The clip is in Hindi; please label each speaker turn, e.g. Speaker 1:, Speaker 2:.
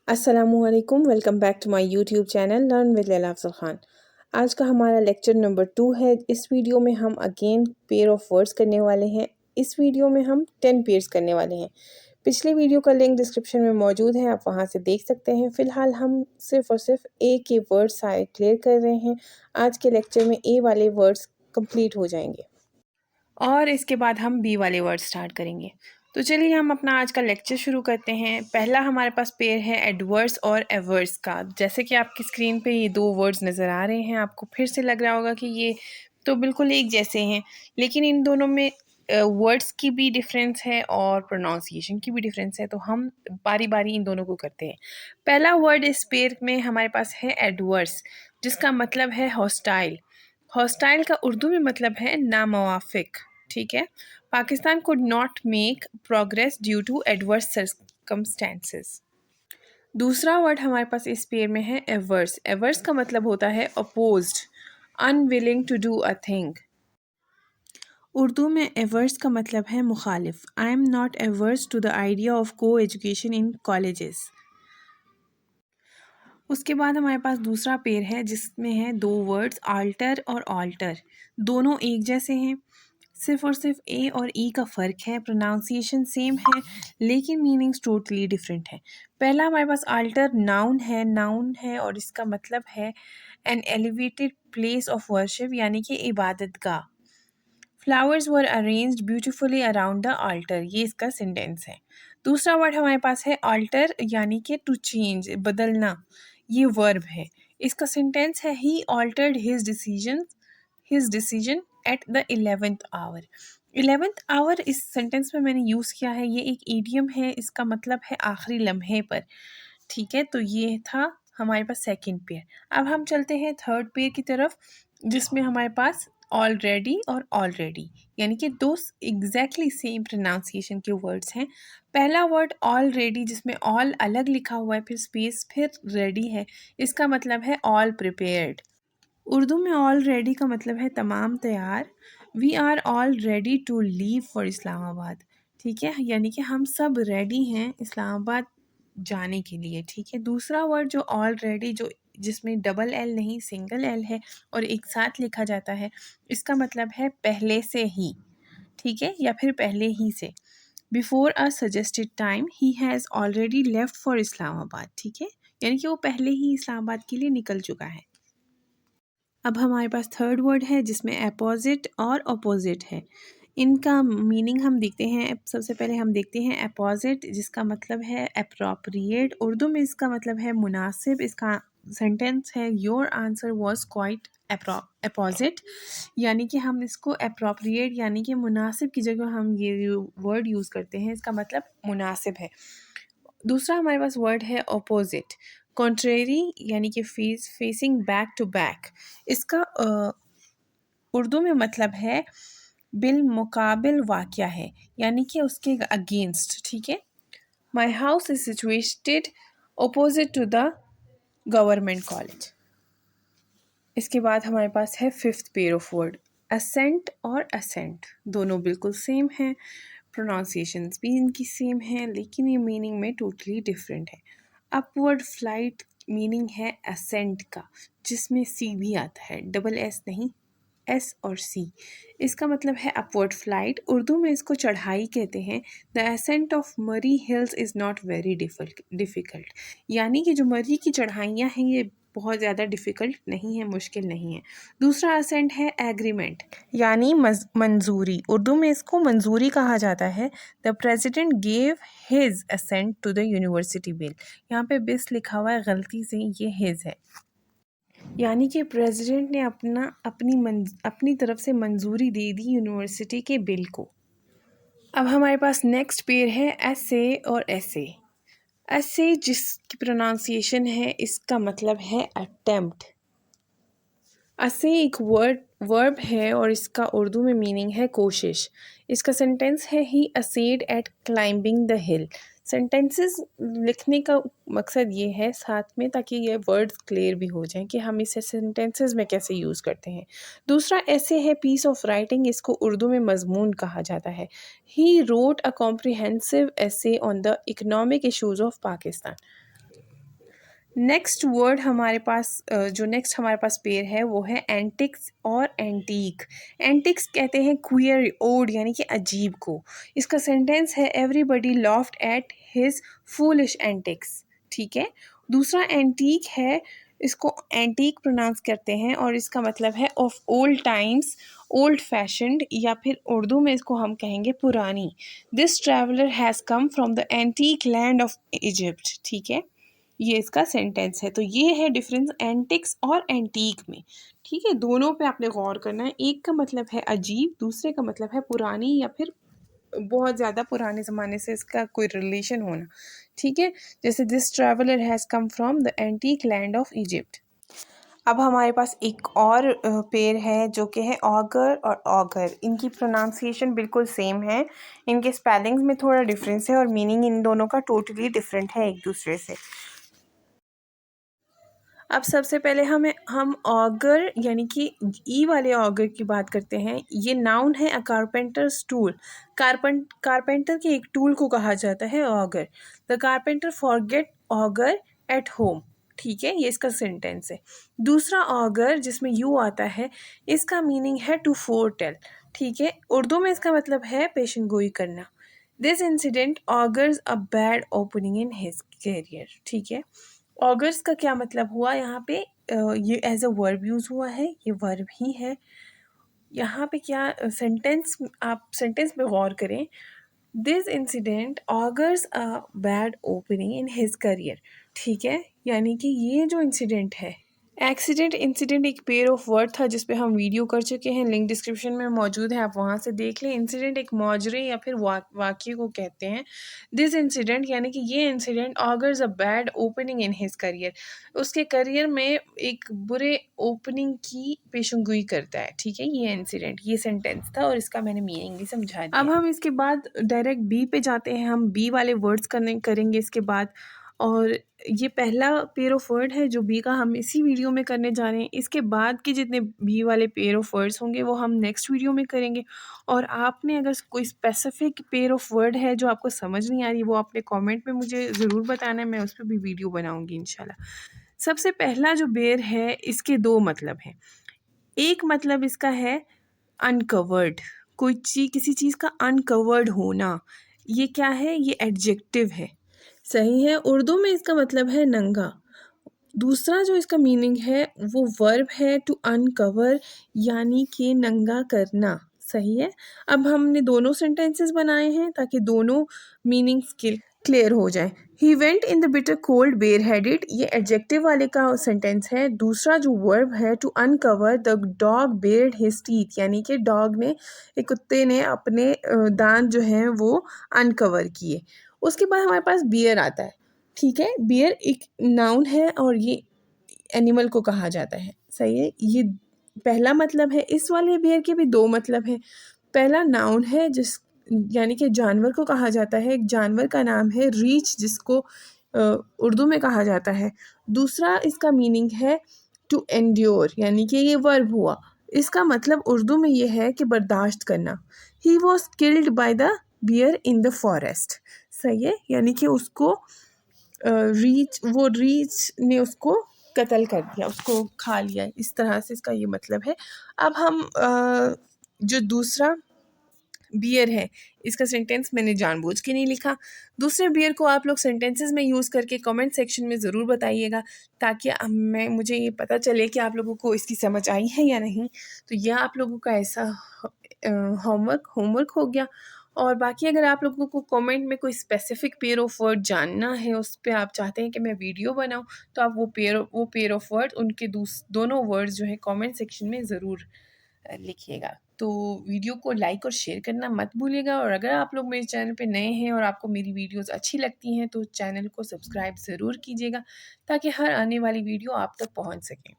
Speaker 1: अस्सलामुअलैकुम, welcome back to my YouTube channel learn with Laila Afzal Khan. आज का हमारा लेक्चर नंबर 2 है। इस वीडियो में हम अगेन पेयर ऑफ वर्ड्स करने वाले हैं। इस वीडियो में हम 10 पेयर्स करने वाले हैं। पिछले वीडियो का लिंक डिस्क्रिप्शन में मौजूद है, आप वहां से देख सकते हैं। फ़िलहाल हम सिर्फ और सिर्फ ए के वर्ड्स सारे क्लियर कर रहे हैं। आज के लेक्चर में ए वाले वर्ड्स कंप्लीट हो जाएंगे और इसके बाद हम बी वाले वर्ड स्टार्ट करेंगे। तो चलिए हम अपना आज का लेक्चर शुरू करते हैं। पहला हमारे पास पेयर है एडवर्स और एवर्स का। जैसे कि आपकी स्क्रीन पे ये दो वर्ड्स नज़र आ रहे हैं, आपको फिर से लग रहा होगा कि ये तो बिल्कुल एक जैसे हैं, लेकिन इन दोनों में वर्ड्स की भी डिफरेंस है और प्रोनाउंसिएशन की भी डिफरेंस है। तो हम बारी बारी इन दोनों को करते हैं। पहला वर्ड इस पेयर में हमारे पास है एडवर्स, जिसका मतलब है हॉस्टाइल। हॉस्टाइल का उर्दू में मतलब है नामुवाफिक। ठीक है। Pakistan could not make progress due to adverse circumstances. दूसरा वर्ड हमारे पास इस पेयर में है एवर्स। एवर्स का मतलब होता है opposed, unwilling to do a thing. Urdu में एवर्स का मतलब है मुखालिफ। I am not averse to the idea of co education in colleges. उसके बाद हमारे पास दूसरा पेयर है जिसमें है दो वर्ड्स आल्टर और ऑल्टर। दोनों एक जैसे हैं, सिर्फ और सिर्फ ए और ई का फ़र्क है। प्रोनाउंसिएशन सेम है लेकिन मीनिंग्स टोटली डिफरेंट है। पहला हमारे पास आल्टर नाउन है और इसका मतलब है an elevated place of worship, यानी कि इबादत गाह। Flowers were arranged beautifully around the altar, ये इसका सेंटेंस है। दूसरा वर्ड हमारे पास है आल्टर, यानी कि टू चेंज, बदलना, ये वर्ब है। इसका सेंटेंस है he altered his decision at the 11th hour. 11th hour इस सेंटेंस में मैंने यूज़ किया है, ये एक ईडियम है, इसका मतलब है आखिरी लम्हे पर। ठीक है, तो ये था हमारे पास सेकंड पेयर। अब हम चलते हैं थर्ड पेयर की तरफ, जिसमें हमारे पास ऑलरेडी और ऑलरेडी, यानी कि दो एग्जैक्टली सेम प्रोनाउंसिएशन के वर्ड्स हैं। पहला वर्ड ऑलरेडी, जिसमें ऑल अलग लिखा हुआ है, फिर स्पेस, फिर रेडी है, इसका मतलब है ऑल प्रिपेयर्ड। उर्दू में ऑल रेडी का मतलब है तमाम तैयार। We are all ready to leave for Islamabad. ठीक है, यानी कि हम सब रेडी हैं इस्लामाबाद जाने के लिए। ठीक है। दूसरा वर्ड जो ऑलरेडी, जो जिसमें डबल एल नहीं सिंगल एल है और एक साथ लिखा जाता है, इसका मतलब है पहले से ही। ठीक है, या फिर पहले ही से। Before a suggested time he has already left for Islamabad. ठीक है, यानी कि वो पहले ही इस्लामाबाद के लिए निकल चुका है। अब हमारे पास थर्ड वर्ड है जिसमें अपोजिट और अपोजिट है। इनका मीनिंग हम देखते हैं। सबसे पहले हम देखते हैं अपोजिट, जिसका मतलब है अप्रोप्रिएट। उर्दू में इसका मतलब है मुनासिब। इसका सेंटेंस है your answer was quite opposite, यानी कि हम इसको अप्रोप्रिएट यानी कि मुनासिब की जगह हम ये वर्ड यूज़ करते हैं, इसका मतलब मुनासिब है। दूसरा हमारे पास वर्ड है अपोजिट, कॉन्ट्रेरी, यानी कि फेसिंग बैक टू बैक। इसका उर्दू में मतलब है बिल मुकाबिल वाक़या है, यानी कि उसके अगेंस्ट। ठीक है। My house is situated opposite to the government college. इसके बाद हमारे पास है fifth pair of word ascent और असेंट। दोनों बिल्कुल सेम हैं, प्रोनाउंसिएशंस भी इनकी सेम है, लेकिन ये मीनिंग में टोटली डिफरेंट है। अपवर्ड फ्लाइट मीनिंग है असेंट का, जिसमें सी भी आता है, डबल एस नहीं, एस और सी। इसका मतलब है अपवर्ड फ्लाइट। उर्दू में इसको चढ़ाई कहते हैं। द असेंट ऑफ मरी hills is not very difficult, यानी कि जो मरी की चढ़ाइयाँ हैं ये बहुत ज़्यादा डिफ़िकल्ट नहीं है, मुश्किल नहीं है। दूसरा असेंट है एग्रीमेंट, यानी मंजूरी। उर्दू में इसको मंजूरी कहा जाता है। The president gave his assent to the university bill. यहाँ पे बिस लिखा हुआ है गलती से, ये हिज है, यानी कि प्रेसिडेंट ने अपनी तरफ से मंजूरी दे दी यूनिवर्सिटी के बिल को। अब हमारे पास नेक्स्ट पेयर है ऐसे और ऐसे। ऐसे जिसकी प्रोनाउंसिएशन है, इसका मतलब है अटेम्प्ट। ऐसे एक वर्ब है और इसका उर्दू में मीनिंग है कोशिश। इसका सेंटेंस है he assayed at climbing the hill. Sentences लिखने का मकसद ये है साथ में, ताकि ये वर्ड्स क्लियर भी हो जाएं कि हम इसे सेंटेंसेस में कैसे यूज़ करते हैं। दूसरा ऐसे है पीस ऑफ राइटिंग। इसको उर्दू में मजमून कहा जाता है। ही रोट अ कॉम्प्रिहेंसिव ऐसे on the economic issues of Pakistan. Next word हमारे पास जो नेक्स्ट हमारे पास पेयर है वो है एंटिक्स और एंटीक। एंटिक्स कहते हैं क्वियर ओड यानी कि अजीब को। इसका सेंटेंस है everybody laughed at his foolish antics. ठीक है। दूसरा एंटीक है, इसको एंटीक प्रोनाउंस करते हैं और इसका मतलब है of old times, old fashioned, या फिर उर्दू में इसको हम कहेंगे पुरानी। This traveller has come from the antique land of Egypt. ठीक है, ये इसका सेंटेंस है। तो ये है डिफरेंस एंटिक्स और एंटीक में। ठीक है, दोनों पे आपने गौर करना है। एक का मतलब है अजीब, दूसरे का मतलब है पुरानी या फिर बहुत ज़्यादा पुराने ज़माने से इसका कोई रिलेशन होना। ठीक है, जैसे this traveller has come from the antique land of Egypt. अब हमारे पास एक और पेयर है जो कि है ऑगर और ऑगर। इनकी प्रोनाउंसिएशन बिल्कुल सेम है, इनके स्पेलिंग्स में थोड़ा डिफरेंस है और मीनिंग इन दोनों का टोटली डिफरेंट है एक दूसरे से। अब सबसे पहले हम ऑगर यानी कि ई वाले ऑगर की बात करते हैं। ये नाउन है अ कारपेंटर्स टूल। कारपेंटर के एक टूल को कहा जाता है auger. The carpenter forget auger at home. ठीक है, ये इसका सेंटेंस है। दूसरा ऑगर जिसमें यू आता है, इसका मीनिंग है टू फोरटेल। ठीक है, उर्दू में इसका मतलब है पेशन गोई करना। This incident augurs a bad opening in his career. ठीक है, ऑगर्स का क्या मतलब हुआ यहाँ पे, ये एज अ वर्ब यूज़ हुआ है, ये वर्ब ही है। यहाँ पे क्या सेंटेंस, आप सेंटेंस पे गौर करें। This incident augurs a bad opening in his career. ठीक है, यानी कि ये जो इंसिडेंट है, एक्सीडेंट इंसिडेंट एक पेयर ऑफ वर्ड था जिस पे हम वीडियो कर चुके हैं, लिंक डिस्क्रिप्शन में मौजूद है, आप वहाँ से देख लें। इंसिडेंट एक मौजरे या फिर वाक्य को कहते हैं। दिस इंसिडेंट यानी कि ये incident augurs a bad opening in his career, उसके करियर में एक बुरे ओपनिंग की पेशेंगोई करता है। ठीक है, ये इंसिडेंट, ये सेंटेंस था और इसका मैंने मीनिंग भी समझा दिया। अब हम इसके बाद डायरेक्ट बी पे जाते हैं, हम बी वाले वर्ड्स करेंगे इसके बाद। और ये पहला पेयर ऑफ वर्ड है जो बी का हम इसी वीडियो में करने जा रहे हैं। इसके बाद के जितने बी वाले पेयर ऑफ वर्ड्स होंगे वो हम नेक्स्ट वीडियो में करेंगे। और आपने अगर कोई स्पेसिफिक पेयर ऑफ वर्ड है जो आपको समझ नहीं आ रही, वो आपने कमेंट में मुझे ज़रूर बताना है, मैं उस पर भी वीडियो बनाऊंगी इंशाल्लाह। सबसे पहला जो बेर है, इसके दो मतलब हैं। एक मतलब इसका है अनकवर्ड, कोई चीज़, किसी चीज़ का अनकवर्ड होना। ये क्या है, ये एडजेक्टिव है। सही है, उर्दू में इसका मतलब है नंगा। दूसरा जो इसका मीनिंग है वो वर्ब है टू अनकवर, यानी कि नंगा करना। सही है। अब हमने दोनों सेंटेंसेस बनाए हैं ताकि दोनों मीनिंग्स क्लियर हो जाए। He went in the bitter cold bare headed, ये एडजेक्टिव वाले का सेंटेंस है। दूसरा जो वर्ब है to uncover, the dog bared his teeth, यानी कि डॉग ने, एक कुत्ते ने अपने दांत जो हैं वो अनकवर किए। उसके बाद हमारे पास बियर आता है। ठीक है, बियर एक नाउन है और ये एनिमल को कहा जाता है। सही है, ये पहला मतलब है। इस वाले बियर के भी दो मतलब हैं। पहला नाउन है जिस यानी कि जानवर को कहा जाता है, एक जानवर का नाम है रीच, जिसको उर्दू में कहा जाता है। दूसरा इसका मीनिंग है टू एंड्योर, यानी कि ये वर्ब हुआ। इसका मतलब उर्दू में ये है कि बर्दाश्त करना। He was killed by the bear in the forest. सही है, यानी कि उसको रीच ने उसको कत्ल कर दिया, उसको खा लिया, इस तरह से इसका ये मतलब है। अब हम जो दूसरा बियर है, इसका सेंटेंस मैंने जानबूझ के नहीं लिखा। दूसरे बियर को आप लोग सेंटेंसेस में यूज़ करके कमेंट सेक्शन में ज़रूर बताइएगा, ताकि मुझे ये पता चले कि आप लोगों को इसकी समझ आई है या नहीं। तो यह आप लोगों का ऐसा होमवर्क हो गया। और बाकी अगर आप लोगों को कमेंट में कोई स्पेसिफिक पेयर ऑफ वर्ड जानना है, उस पर आप चाहते हैं कि मैं वीडियो बनाऊं, तो आप वो पेयर ऑफ वर्ड, उनके दोनों वर्ड्स जो है कमेंट सेक्शन में ज़रूर लिखिएगा। तो वीडियो को लाइक और शेयर करना मत भूलिएगा। और अगर आप लोग मेरे चैनल पे नए हैं और आपको मेरी वीडियोस अच्छी लगती हैं तो चैनल को सब्सक्राइब ज़रूर कीजिएगा, ताकि हर आने वाली वीडियो आप तक पहुंच सके।